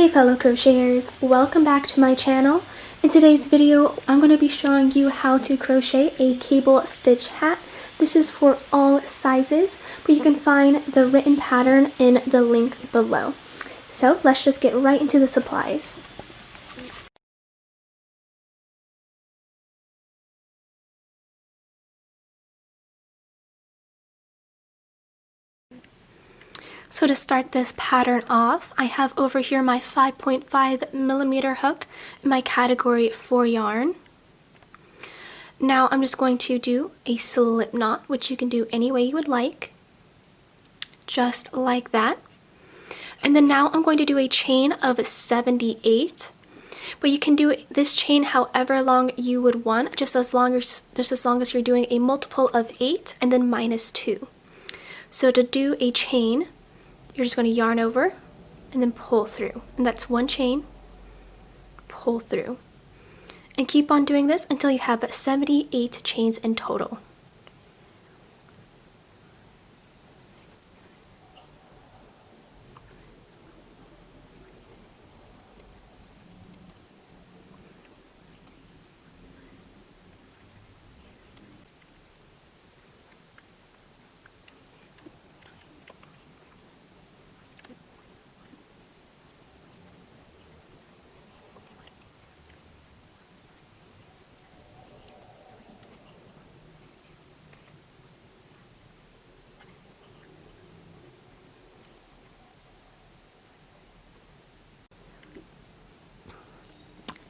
Hey fellow crocheters, welcome back to my channel. In today's video, I'm going to be showing you how to crochet a cable stitch hat. This is for all sizes, but you can find the written pattern in the link below. So let's just get right into the supplies. So to start this pattern off, I have over here my 5.5mm hook in my category 4 yarn. Now I'm just going to do a slip knot, which you can do any way you would like, just like that. And then now I'm going to do a chain of 78, but you can do this chain however long you would want, just as long as you're doing a multiple of 8 and then minus 2. So to do a chain, you're just going to yarn over and then pull through, and that's one chain, pull through, and keep on doing this until you have 78 chains in total.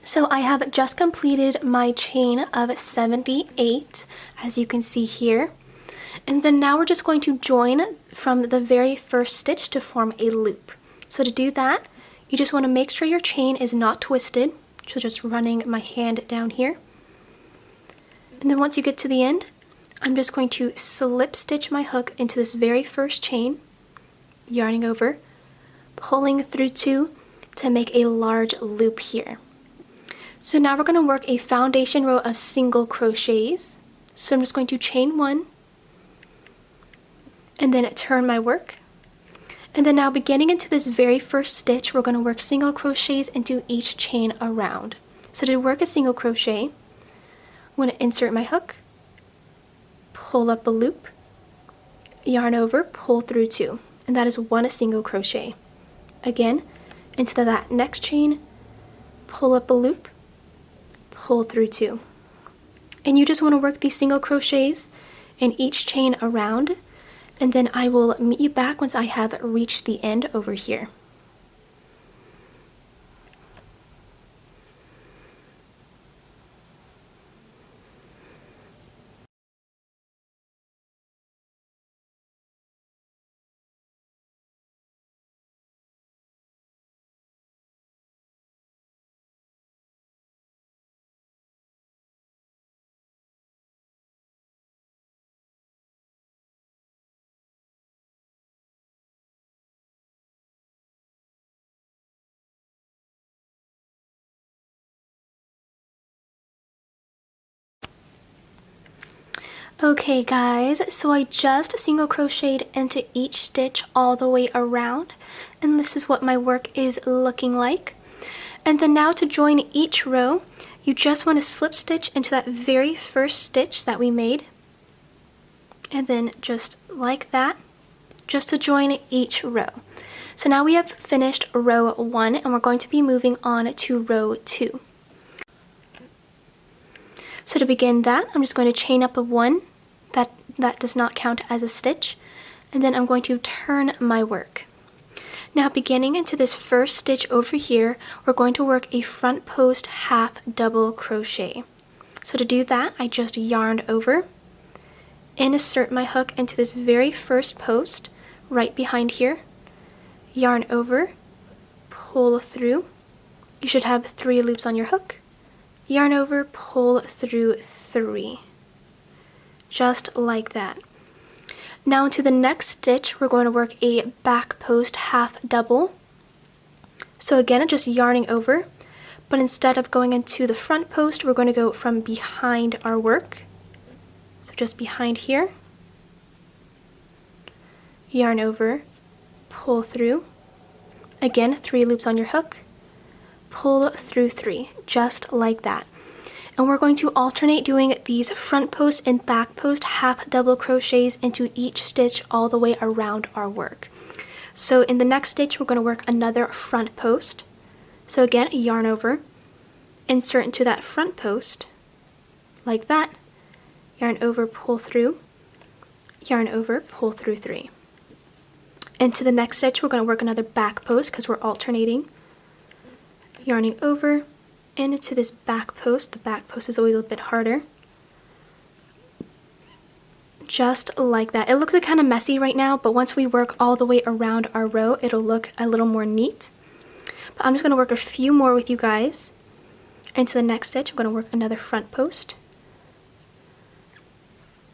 So I have just completed my chain of 78, as you can see here. And then now we're just going to join from the very first stitch to form a loop. So to do that, you just want to make sure your chain is not twisted. So just running my hand down here. And then once you get to the end, I'm just going to slip stitch my hook into this very first chain, yarning over, pulling through 2 to make a large loop here. So now we're going to work a foundation row of single crochets. So I'm just going to chain 1 and then turn my work. And then now beginning into this very first stitch, we're going to work single crochets into each chain around. So to work a single crochet, I'm going to insert my hook, pull up a loop, yarn over, pull through 2, and that is one single crochet. Again, into that next chain, pull up a loop, pull through 2. And you just want to work these single crochets in each chain around, and then I will meet you back once I have reached the end over here. Okay guys, so I just single crocheted into each stitch all the way around, and this is what my work is looking like. And then now to join each row, you just want to slip stitch into that very first stitch that we made, and then just like that, just to join each row. So now we have finished row 1, and we're going to be moving on to row 2. So to begin that, I'm just going to chain up a 1. That does not count as a stitch. And then I'm going to turn my work. Now beginning into this first stitch over here, we're going to work a front post half double crochet. So to do that, I just yarned over, insert my hook into this very first post right behind here, yarn over, pull through. You should have 3 loops on your hook. Yarn over, pull through 3, just like that. Now into the next stitch, we're going to work a back post half double. So again, just yarning over, but instead of going into the front post, we're going to go from behind our work. So just behind here, yarn over, pull through. Again, 3 loops on your hook, pull through 3, just like that. And we're going to alternate doing these front post and back post half double crochets into each stitch all the way around our work. So in the next stitch, we're going to work another front post. So again, yarn over, insert into that front post, like that, yarn over, pull through, yarn over, pull through 3. Into the next stitch, we're going to work another back post because we're alternating, yarning over, into this back post. The back post is always a bit harder. Just like that. It looks like kind of messy right now, but once we work all the way around our row, it'll look a little more neat. But I'm just going to work a few more with you guys. Into the next stitch, I'm going to work another front post.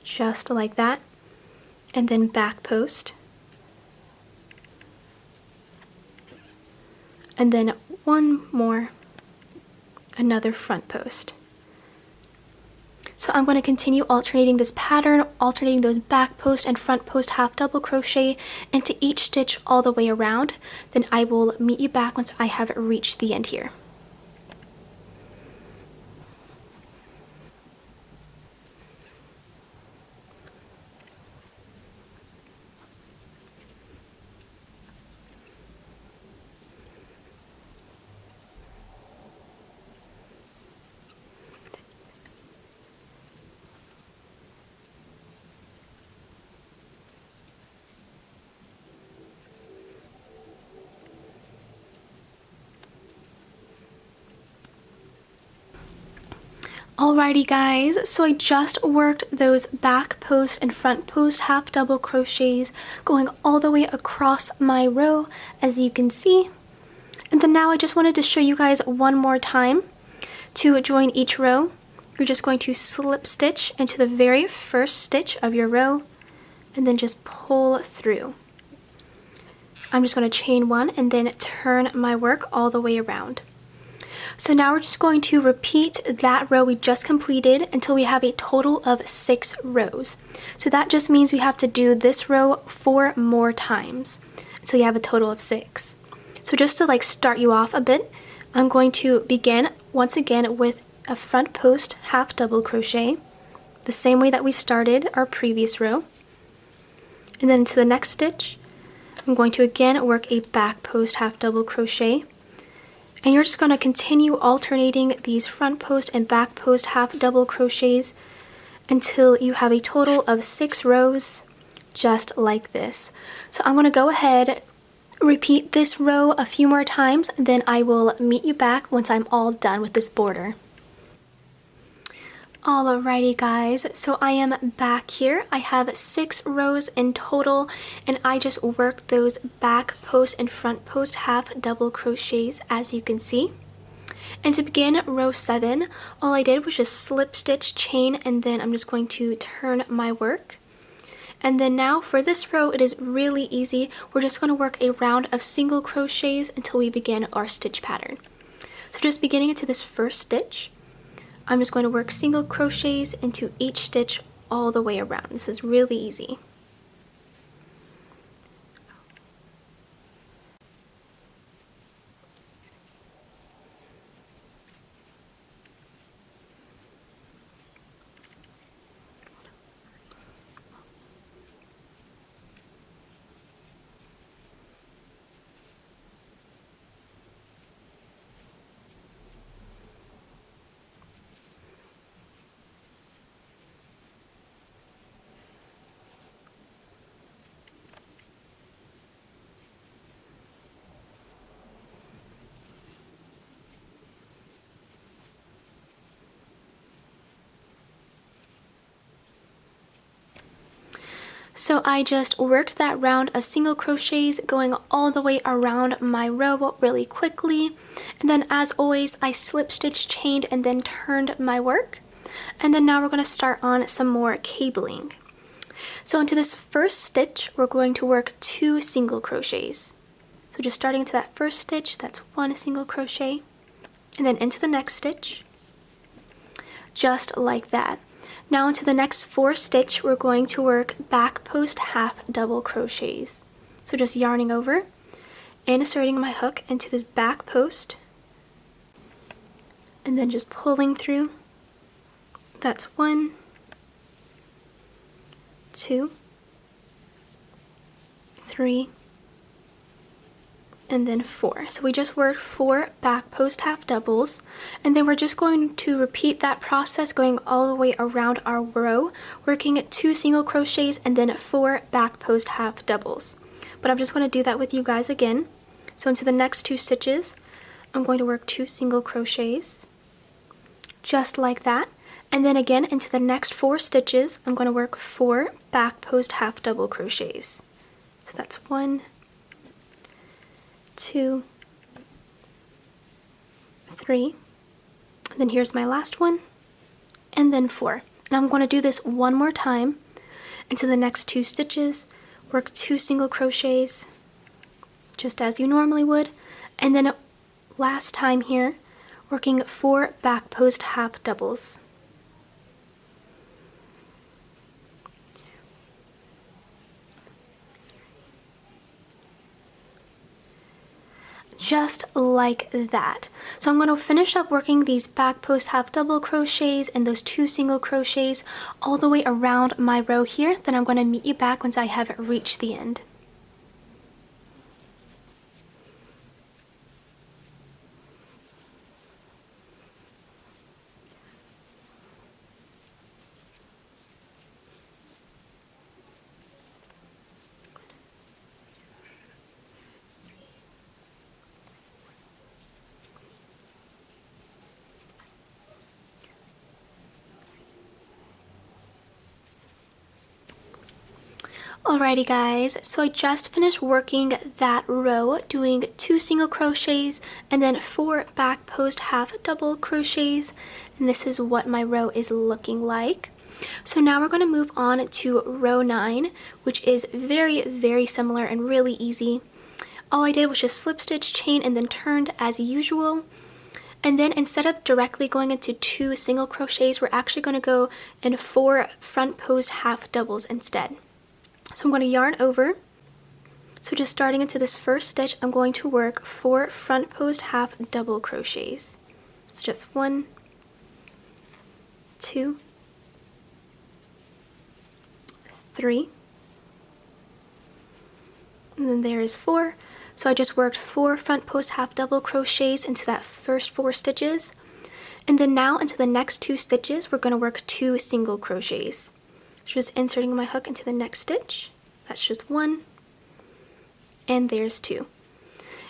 Just like that. And then back post. And then one more, another front post. So I'm going to continue alternating this pattern, alternating those back post and front post half double crochet into each stitch all the way around. Then I will meet you back once I have reached the end here. Alrighty guys, so I just worked those back post and front post half double crochets going all the way across my row, as you can see. And then now I just wanted to show you guys one more time. To join each row, you're just going to slip stitch into the very first stitch of your row and then just pull through. I'm just going to chain 1 and then turn my work all the way around. So now we're just going to repeat that row we just completed until we have a total of 6 rows. So that just means we have to do this row 4 more times until you have a total of 6. So just to like start you off a bit, I'm going to begin once again with a front post half double crochet, the same way that we started our previous row. And then to the next stitch, I'm going to again work a back post half double crochet. And you're just going to continue alternating these front post and back post half double crochets until you have a total of 6 rows, just like this. So I'm going to go ahead, repeat this row a few more times, and then I will meet you back once I'm all done with this border. Alrighty guys, so I am back here. I have 6 rows in total, and I just worked those back post and front post half double crochets, as you can see. And to begin row 7, all I did was just slip stitch, chain, and then I'm just going to turn my work. And then now for this row, it is really easy. We're just going to work a round of single crochets until we begin our stitch pattern. So just beginning into this first stitch, I'm just going to work single crochets into each stitch all the way around. This is really easy. So I just worked that round of single crochets going all the way around my row really quickly. And then as always, I slip stitch, chained, and then turned my work. And then now we're going to start on some more cabling. So into this first stitch, we're going to work 2 single crochets. So just starting into that first stitch, that's 1 single crochet. And then into the next stitch, just like that. Now into the next 4 stitch, we're going to work back post half double crochets. So just yarning over and inserting my hook into this back post, and then just pulling through. That's 1, 2, 3, and then 4. So we just worked 4 back post half doubles, and then we're just going to repeat that process going all the way around our row, working 2 single crochets and then 4 back post half doubles. But I'm just going to do that with you guys again. So into the next 2 stitches, I'm going to work 2 single crochets, just like that. And then again into the next 4 stitches, I'm going to work 4 back post half double crochets. So that's 1, 2, 3, and then here's my last one, and then 4. And I'm going to do this one more time. Into the next 2 stitches, work 2 single crochets, just as you normally would, and then last time here, working 4 back post half doubles. Just like that. So I'm going to finish up working these back post half double crochets and those 2 single crochets all the way around my row here. Then I'm going to meet you back once I have reached the end. Alrighty guys, so I just finished working that row, doing 2 single crochets and then 4 back post half double crochets, and this is what my row is looking like. So now we're going to move on to row 9, which is very similar and really easy. All I did was just slip stitch, chain, and then turned as usual. And then instead of directly going into 2 single crochets, we're actually going to go in 4 front post half doubles instead. So I'm going to yarn over. So just starting into this first stitch, I'm going to work 4 front post half double crochets. So just 1, 2, 3, and then there is 4. So I just worked 4 front post half double crochets into that first 4 stitches. And then now into the next 2 stitches, we're going to work 2 single crochets. Just inserting my hook into the next stitch. That's just 1, and there's 2.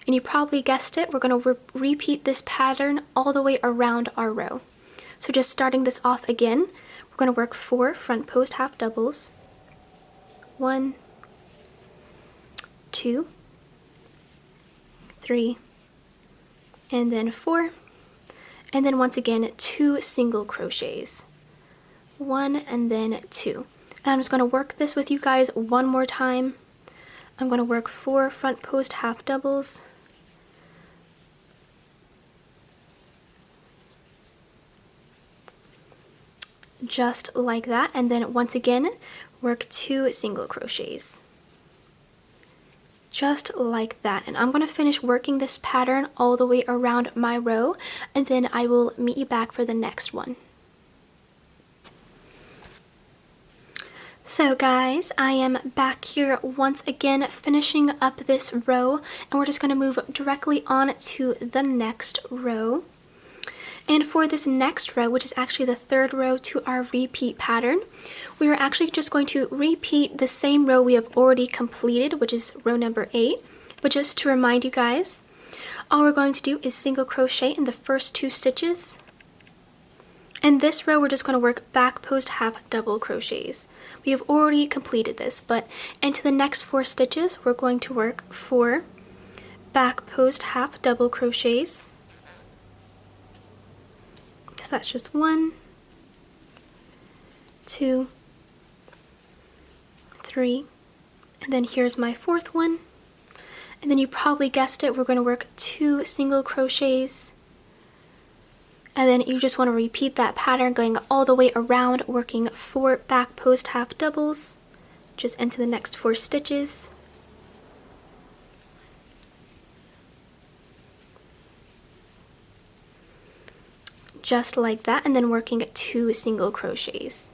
And you probably guessed it, we're going to repeat this pattern all the way around our row. So just starting this off again, we're going to work 4 front post half doubles. 1, 2, 3, and then 4. And then once again, 2 single crochets. 1 and then 2. And I'm just going to work this with you guys one more time. I'm going to work 4 front post half doubles. Just like that. And then once again, work 2 single crochets. Just like that. And I'm going to finish working this pattern all the way around my row, and then I will meet you back for the next one. So guys, I am back here once again finishing up this row, and we're just going to move directly on to the next row. And for this next row, which is actually the 3rd row to our repeat pattern, we are actually just going to repeat the same row we have already completed, which is row number 8. But just to remind you guys, all we're going to do is single crochet in the first 2 stitches. And this row, we're just going to work back post half double crochets. We have already completed this, but into the next 4 stitches, we're going to work 4 back post half double crochets. So that's just 1, 2, 3, and then here's my 4th one. And then you probably guessed it, we're going to work 2 single crochets. And then you just want to repeat that pattern going all the way around, working 4 back post half doubles just into the next 4 stitches. just like that, and then working 2 single crochets.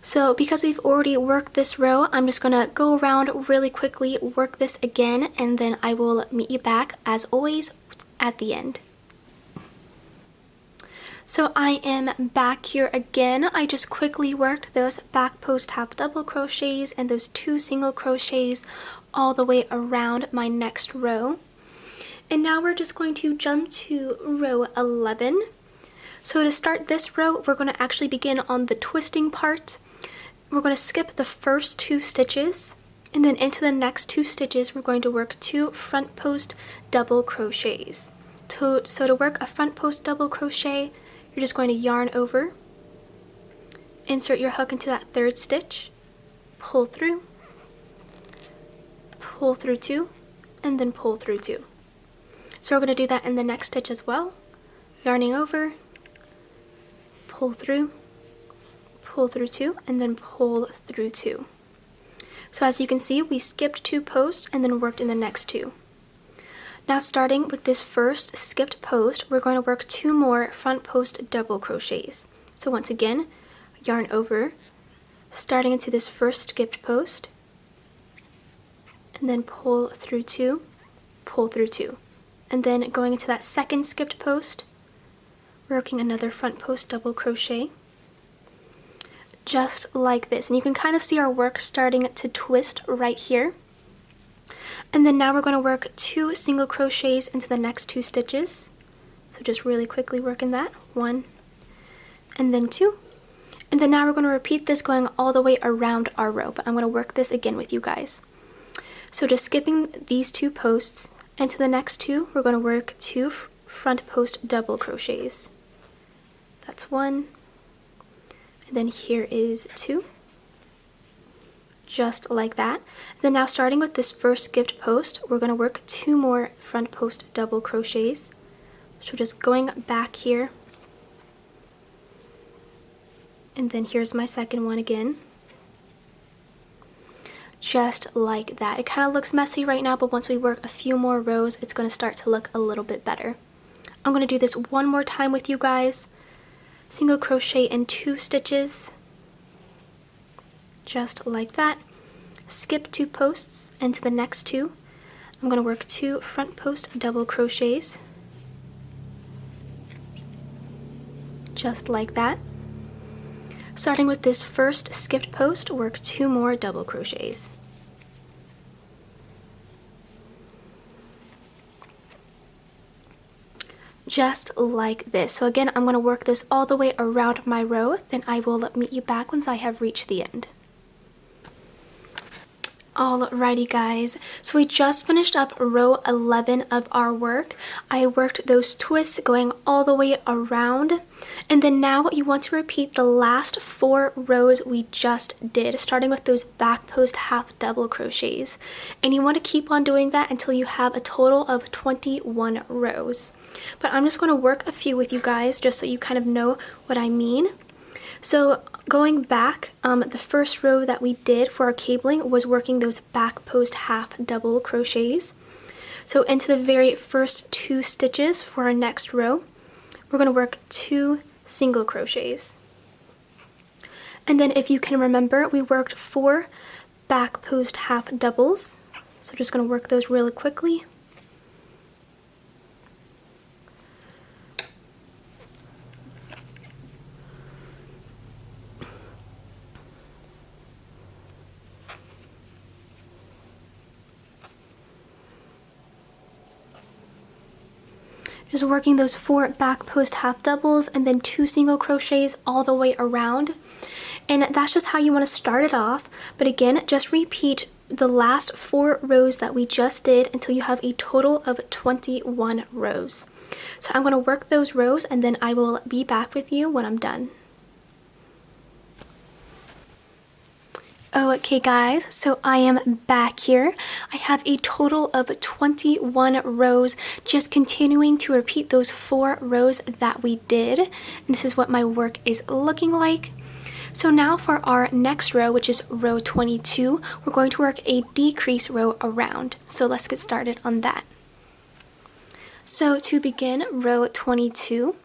So because we've already worked this row, I'm just going to go around really quickly, work this again, and then I will meet you back, as always, at the end. So I am back here again. I just quickly worked those back post half double crochets and those 2 single crochets all the way around my next row. And now we're just going to jump to row 11. So to start this row, we're going to actually begin on the twisting part. We're going to skip the first 2 stitches, and then into the next 2 stitches we're going to work 2 front post double crochets. So to work a front post double crochet, you're just going to yarn over, insert your hook into that 3rd stitch, pull through 2, and then pull through 2. So we're going to do that in the next stitch as well, yarning over, pull through 2, and then pull through 2. So as you can see, we skipped 2 posts and then worked in the next 2. Now starting with this first skipped post, we're going to work 2 more front post double crochets. So once again, yarn over, starting into this first skipped post, and then pull through 2, pull through 2. And then going into that second skipped post, working another front post double crochet, just like this. And you can kind of see our work starting to twist right here. And then now we're going to work 2 single crochets into the next 2 stitches. So just really quickly working that, 1 and then 2. And then now we're going to repeat this going all the way around our row, but I'm going to work this again with you guys. So just skipping these 2 posts, into the next 2 we're going to work 2 front post double crochets. That's 1. And then here is 2, just like that. Then now starting with this first skipped post, we're going to work 2 more front post double crochets. So just going back here, and then here's my second one again, just like that. It kind of looks messy right now, but once we work a few more rows, it's going to start to look a little bit better. I'm going to do this one more time with you guys. Single crochet in 2 stitches, just like that. Skip 2 posts into the next 2. I'm going to work 2 front post double crochets, just like that. Starting with this first skipped post, work 2 more double crochets. Just like this. So again, I'm going to work this all the way around my row, then I will meet you back once I have reached the end. Alrighty guys, so we just finished up row 11 of our work. I worked those twists going all the way around, and then now you want to repeat the last 4 rows we just did, starting with those back post half double crochets. And you want to keep on doing that until you have a total of 21 rows. But I'm just going to work a few with you guys just so you kind of know what I mean. So going back, the first row that we did for our cabling was working those back post half double crochets. So into the very first 2 stitches for our next row, we're going to work 2 single crochets. And then if you can remember, we worked 4 back post half doubles. So just going to work those really quickly. Just working those 4 back post half doubles and then 2 single crochets all the way around. And that's just how you want to start it off. But again, just repeat the last 4 rows that we just did until you have a total of 21 rows. So I'm going to work those rows and then I will be back with you when I'm done. Okay guys, so I am back here. I have a total of 21 rows, just continuing to repeat those 4 rows that we did. And this is what my work is looking like. So now for our next row, which is row 22, we're going to work a decrease row around. So let's get started on that. So to begin row 22,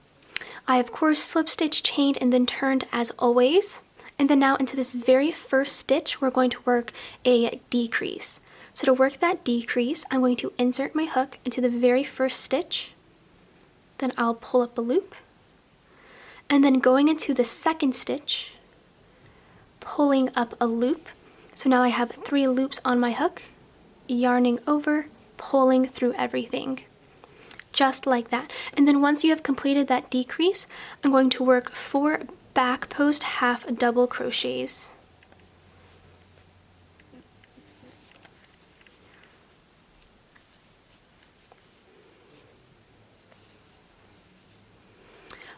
I of course slip stitch, chained, and then turned as always. And then now into this very first stitch, we're going to work a decrease. So to work that decrease, I'm going to insert my hook into the very first stitch. Then I'll pull up a loop. And then going into the second stitch, pulling up a loop. So now I have 3 loops on my hook, yarning over, pulling through everything. Just like that. And then once you have completed that decrease, I'm going to work 4 back post half double crochets.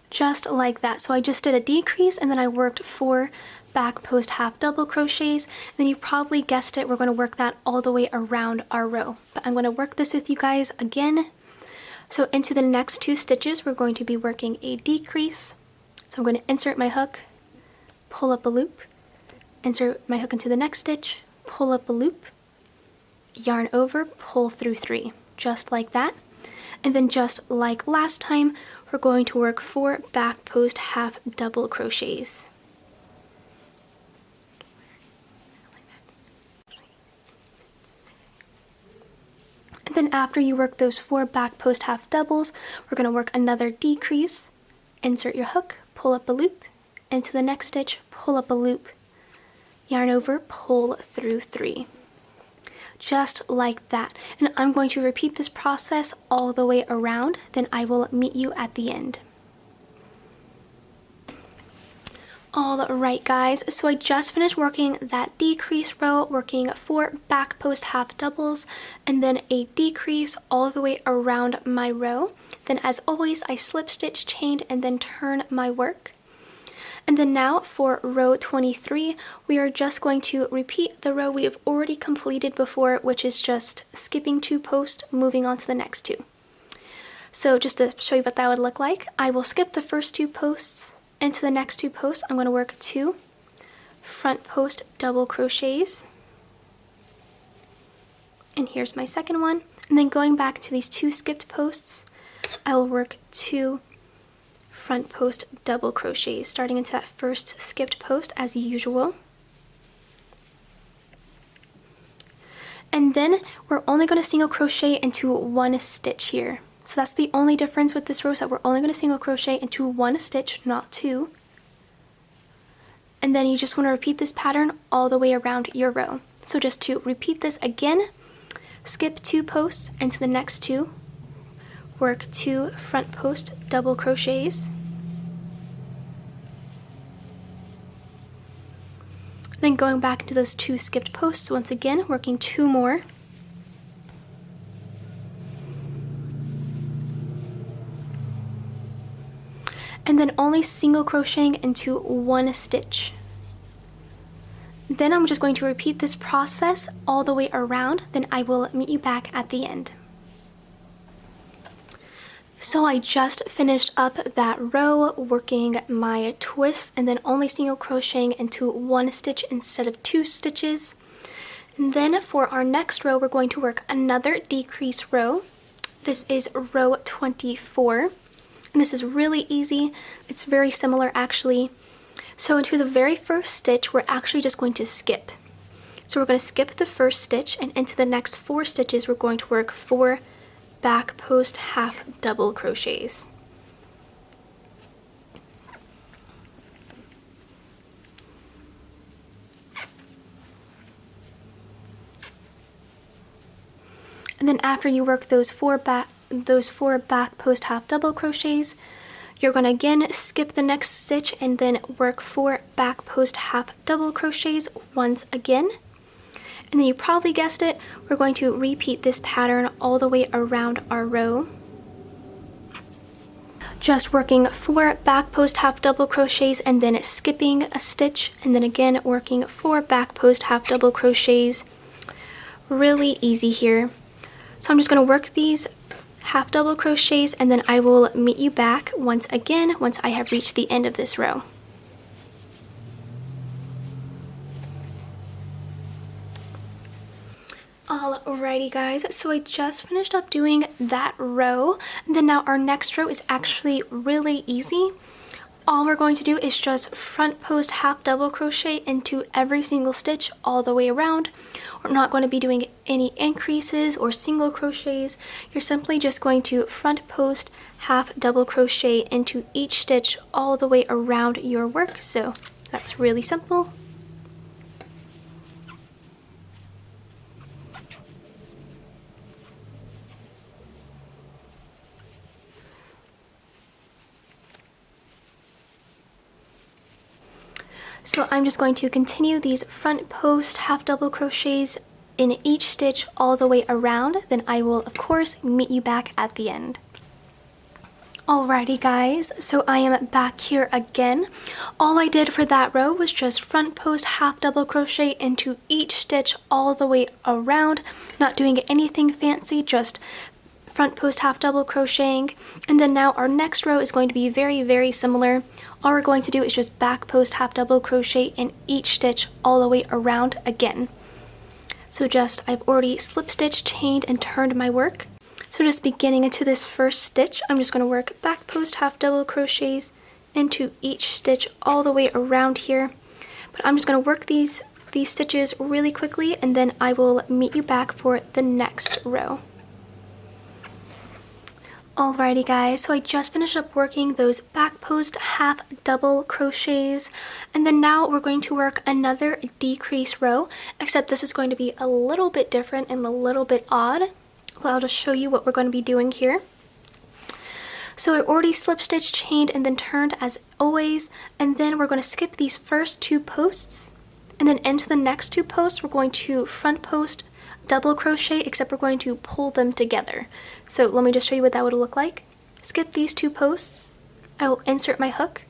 Just like that. So I just did a decrease and then I worked 4 back post half double crochets. And then you probably guessed it, we're going to work that all the way around our row. But I'm going to work this with you guys again. So into the next 2 stitches, we're going to be working a decrease. So I'm going to insert my hook, pull up a loop, insert my hook into the next stitch, pull up a loop, yarn over, pull through 3, just like that. And then just like last time, we're going to work 4 back post half double crochets. And then after you work those 4 back post half doubles, we're going to work another decrease. Insert your hook, pull up a loop, into the next stitch, pull up a loop, yarn over, pull through 3. Just like that. And I'm going to repeat this process all the way around, then I will meet you at the end. Alright guys, so I just finished working that decrease row, working 4 back post half doubles, and then a decrease all the way around my row. Then as always, I slip stitch, chained, and then turn my work. And then now for row 23, we are just going to repeat the row we have already completed before, which is just skipping 2 posts, moving on to the next 2. So just to show you what that would look like, I will skip the first 2 posts. Into the next 2 posts, I'm going to work 2 front post double crochets. And here's my second one. And then going back to these 2 skipped posts, I will work 2 front post double crochets, starting into that first skipped post as usual. And then we're only going to single crochet into 1 stitch here. So that's the only difference with this row, is that we're only going to single crochet into 1 stitch, not 2. And then you just want to repeat this pattern all the way around your row. So just to repeat this again, skip 2 posts into the next 2, work 2 front post double crochets, then going back into those 2 skipped posts once again, working 2 more. And then only single crocheting into 1 stitch. Then I'm just going to repeat this process all the way around, then I will meet you back at the end. So I just finished up that row working my twists and then only single crocheting into 1 stitch instead of 2 stitches. And then for our next row, we're going to work another decrease row. This is row 24. And this is really easy. It's very similar actually. So into the very first stitch, we're actually just going to skip. So we're going to skip the first stitch, and into the next 4 stitches, we're going to work 4 back post half double crochets. And then after you work those 4 back post half double crochets, you're going to again skip the next stitch and then work 4 back post half double crochets once again. And then you probably guessed it, we're going to repeat this pattern all the way around our row. Just working 4 back post half double crochets and then skipping a stitch, and then again working 4 back post half double crochets. Really easy here. So I'm just going to work these half double crochets and then I will meet you back once again once I have reached the end of this row. Alrighty guys, so I just finished up doing that row, and then now our next row is actually really easy. All we're going to do is just front post half double crochet into every single stitch all the way around. We're not going to be doing any increases or single crochets. You're simply just going to front post half double crochet into each stitch all the way around your work. So that's really simple. So I'm just going to continue these front post half double crochets in each stitch all the way around. Then I will of course meet you back at the end. Alrighty guys, so I am back here again. All I did for that row was just front post half double crochet into each stitch all the way around, not doing anything fancy, just front post half double crocheting. And then now our next row is going to be very similar. All we're going to do is just back post half double crochet in each stitch all the way around again. So just, I've already slip stitched, chained, and turned my work. So just beginning into this first stitch, I'm just going to work back post half double crochets into each stitch all the way around here. But I'm just going to work these stitches really quickly, and then I will meet you back for the next row. Alrighty guys, so I just finished up working those back post half double crochets, and then now we're going to work another decrease row, except this is going to be a little bit different and a little bit odd. Well, I'll just show you what we're going to be doing here. So I already slip stitched, chained, and then turned as always, and then we're going to skip these first two posts, and then into the next two posts we're going to front post double crochet, except we're going to pull them together. So let me just show you what that would look like. Skip these two posts, I will insert my hook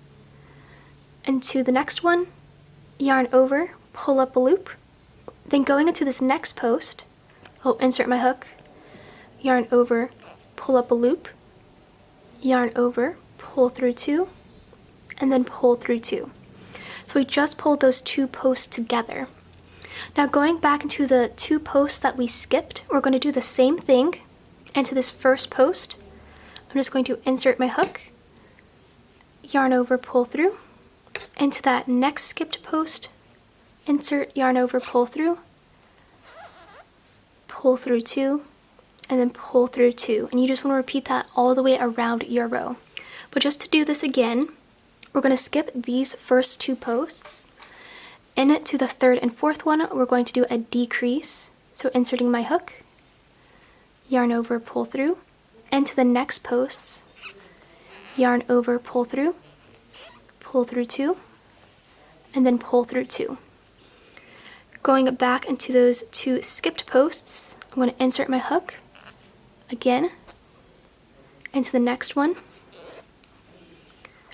into the next one, yarn over, pull up a loop, then going into this next post, I'll insert my hook, yarn over, pull up a loop, yarn over, pull through two, and then pull through two. So we just pulled those two posts together. Now going back into the two posts that we skipped, we're going to do the same thing into this first post. I'm just going to insert my hook, yarn over, pull through, into that next skipped post, insert, yarn over, pull through two, and then pull through two. And you just want to repeat that all the way around your row. But just to do this again, we're going to skip these first two posts. To the third and fourth one, we're going to do a decrease. So inserting my hook, yarn over, pull through, and to the next posts, yarn over, pull through two, and then pull through two. Going back into those two skipped posts, I'm going to insert my hook again into the next one,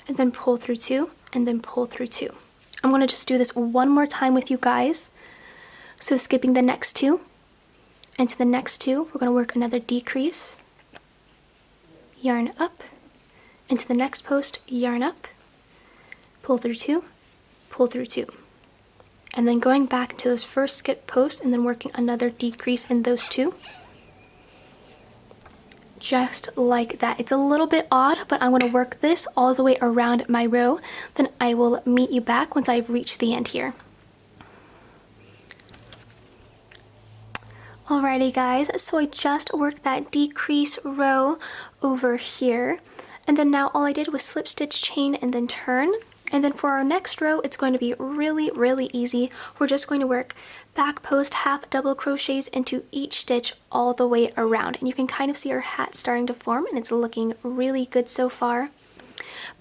and then pull through two, and then pull through two. I'm going to just do this one more time with you guys. So skipping the next two, into the next two, we're going to work another decrease, yarn up, into the next post, yarn up, pull through two, and then going back to those first skip posts and then working another decrease in those two. Just like that. It's a little bit odd, but I'm going to work this all the way around my row. Then I will meet you back once I've reached the end here. Alrighty guys, so I just worked that decrease row over here, and then now all I did was slip stitch, chain, and then turn. And then for our next row, it's going to be really easy. We're just going to work back post half double crochets into each stitch all the way around. And you can kind of see our hat starting to form, and it's looking really good so far.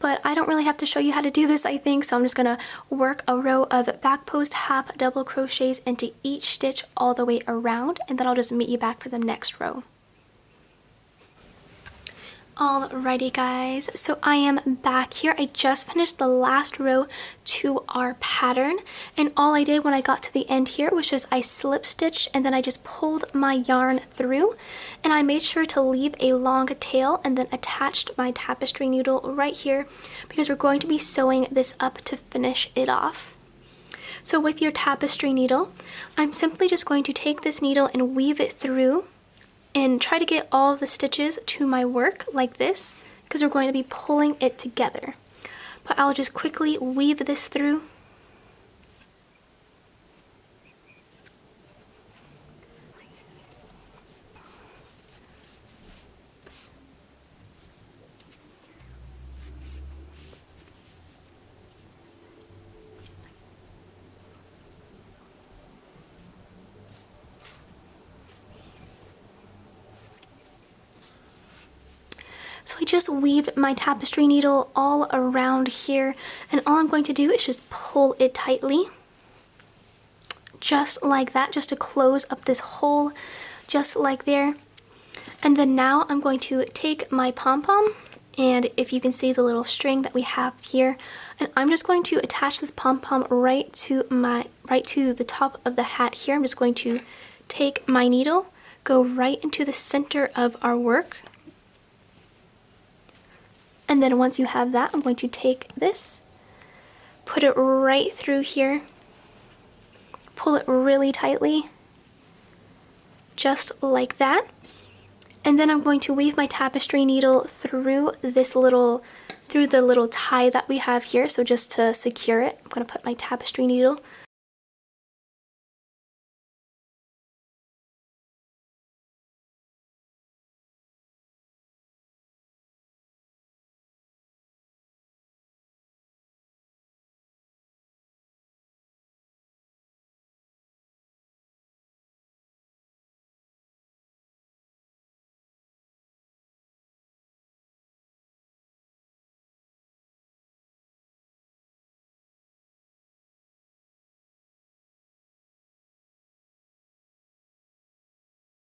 But I don't really have to show you how to do this, I think, so I'm just going to work a row of back post half double crochets into each stitch all the way around, and then I'll just meet you back for the next row. Alrighty guys, so I am back here. I just finished the last row to our pattern, and all I did when I got to the end here was just I slip stitched and then I just pulled my yarn through, and I made sure to leave a long tail and then attached my tapestry needle right here because we're going to be sewing this up to finish it off. So with your tapestry needle, I'm simply just going to take this needle and weave it through and try to get all of the stitches to my work like this, because we're going to be pulling it together. But I'll just quickly weave this through. So I just weaved my tapestry needle all around here, and all I'm going to do is just pull it tightly. Just like that, just to close up this hole, just like there. And then now I'm going to take my pom-pom, and if you can see the little string that we have here, and I'm just going to attach this pom-pom right to the top of the hat here. I'm just going to take my needle, go right into the center of our work. And then once you have that, I'm going to take this, put it right through here, pull it really tightly, just like that. And then I'm going to weave my tapestry needle through the little tie that we have here. So just to secure it, I'm going to put my tapestry needle